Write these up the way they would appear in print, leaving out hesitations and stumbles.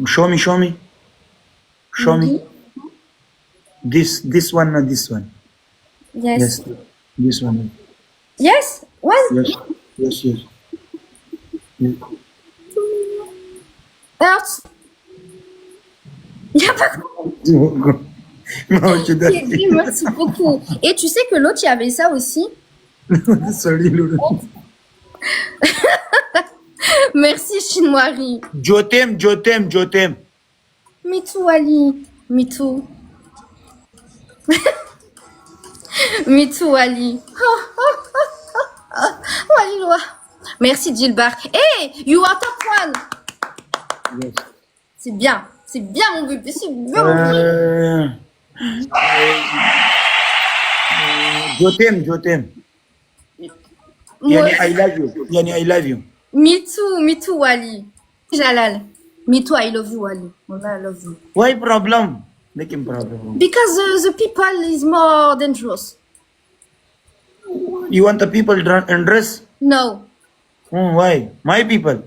Show me, show me. Show me. This one, not this one. Yes. Yes, this one. Yes. What? Yes, yes, yes. Yes. Hurts. Il y a pas. Non, je J'ai dit merci beaucoup. Et tu sais que l'autre, il y avait ça aussi. Sorry, Lulu. Merci, Chinoiserie. Je t'aime, je t'aime, je t'aime. Me too, Ali. Me too. Me too, Ali. Waliullah. Merci, Gilbert. Hey, you are top one. Yes. C'est bien. C'est bien, mon bébé. C'est bien, mon bébé. Je t'aime, je t'aime. Yani, I love you. Yani, I love you. Me too, Wali. Jalal. Me too, I love you, Wali. Wallah, I love you. Why problem? Making problem. Because the people is more dangerous. You want the people undress? No, Why? My people.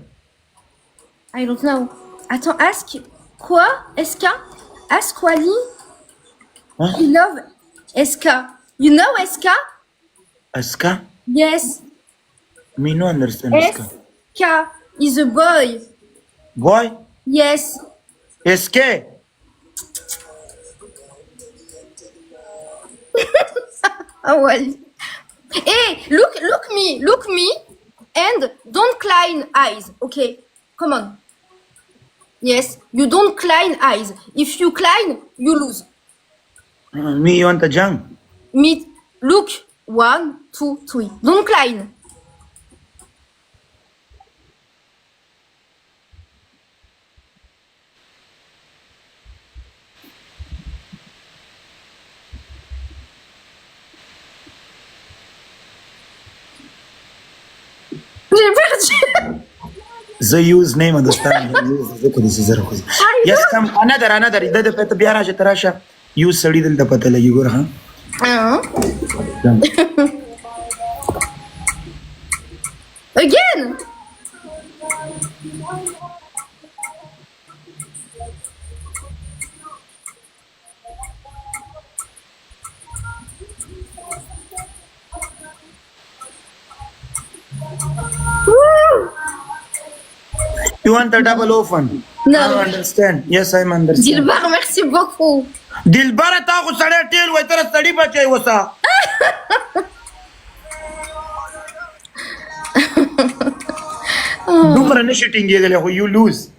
I don't know. Attends, ask quoi? Eska? Ask Wali. Huh? He love Eska. You know Eska? Aska? Yes. Me no understand Aska. Eska is a boy. Boy? Yes. SK? Oh, Wali. Hey, look me, and don't cline eyes. Okay, come on. Yes, you don't cline eyes. If you cline, you lose. Me, you want a junk? Me, look. 1, 2, 3. Don't cline. J'ai perdu. The use name understand. Yes, come another. Ida pet biara tarasha. Use study del da pata lagi gor ha. Again. Woo. You want a double open? No. I understand. Yes, I'm understand. Gilbert, merci beaucoup. Dilbara ta ko sade tel wa tara study bachai wasa. Dumara ne shooting gele ho you lose.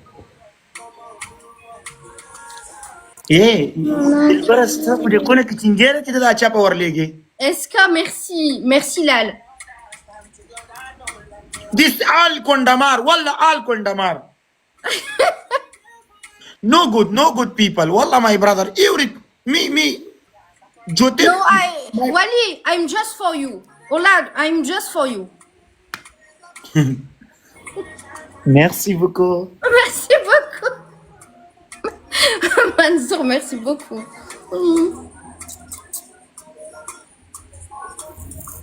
Eh, Dilbara sta pure kone kitingere ti da chapa warlege. Eska, merci. Merci, Lal. This all kondamar, walla all kondamar. No good people. Wallah, my brother. Me. Jote. No, Wali, I'm just for you. Olad, I'm just for you. Merci beaucoup. Merci beaucoup. Mansour, merci beaucoup.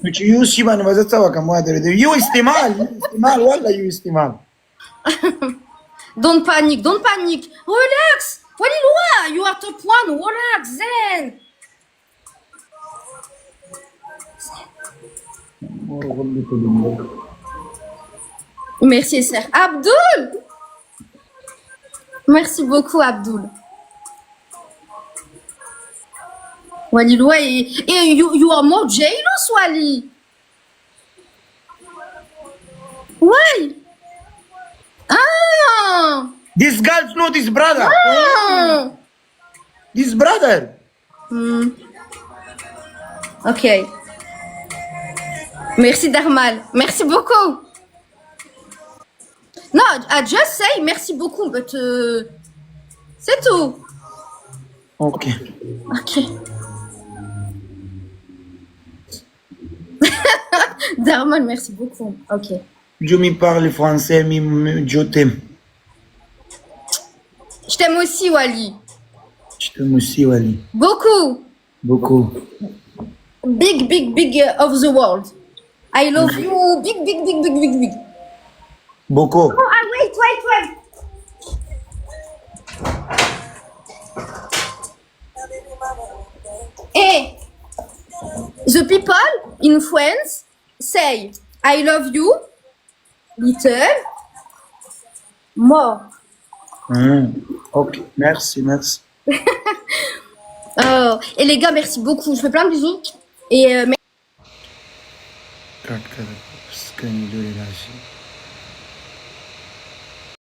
Which you shiban mazatsawa kama adere. You istimal, wallah you istimal. Don't panic. Relax. Waliullah, you are top one. Relax, Zen. Merci, sir. Abdul. Merci beaucoup, Abdul. Waliullah, you are more jealous, Wali. Why? Ah. This girls know this brother. Ah. This brother. Ok. Merci, Darmal. Merci beaucoup. No, I just say merci beaucoup, but c'est tout. Okay. Ok. Darmal, merci beaucoup. Ok. Je me parle français, je t'aime. Je t'aime aussi, Wali. Je t'aime aussi, Wali. Beaucoup. Big of the world. I love you. Big. Beaucoup. Oh, wait. Et the people in France say I love you little more. Ok, merci, merci. Et les gars, merci beaucoup. Je fais plein de bisous. Et Kart, kart, scan de l'énergie.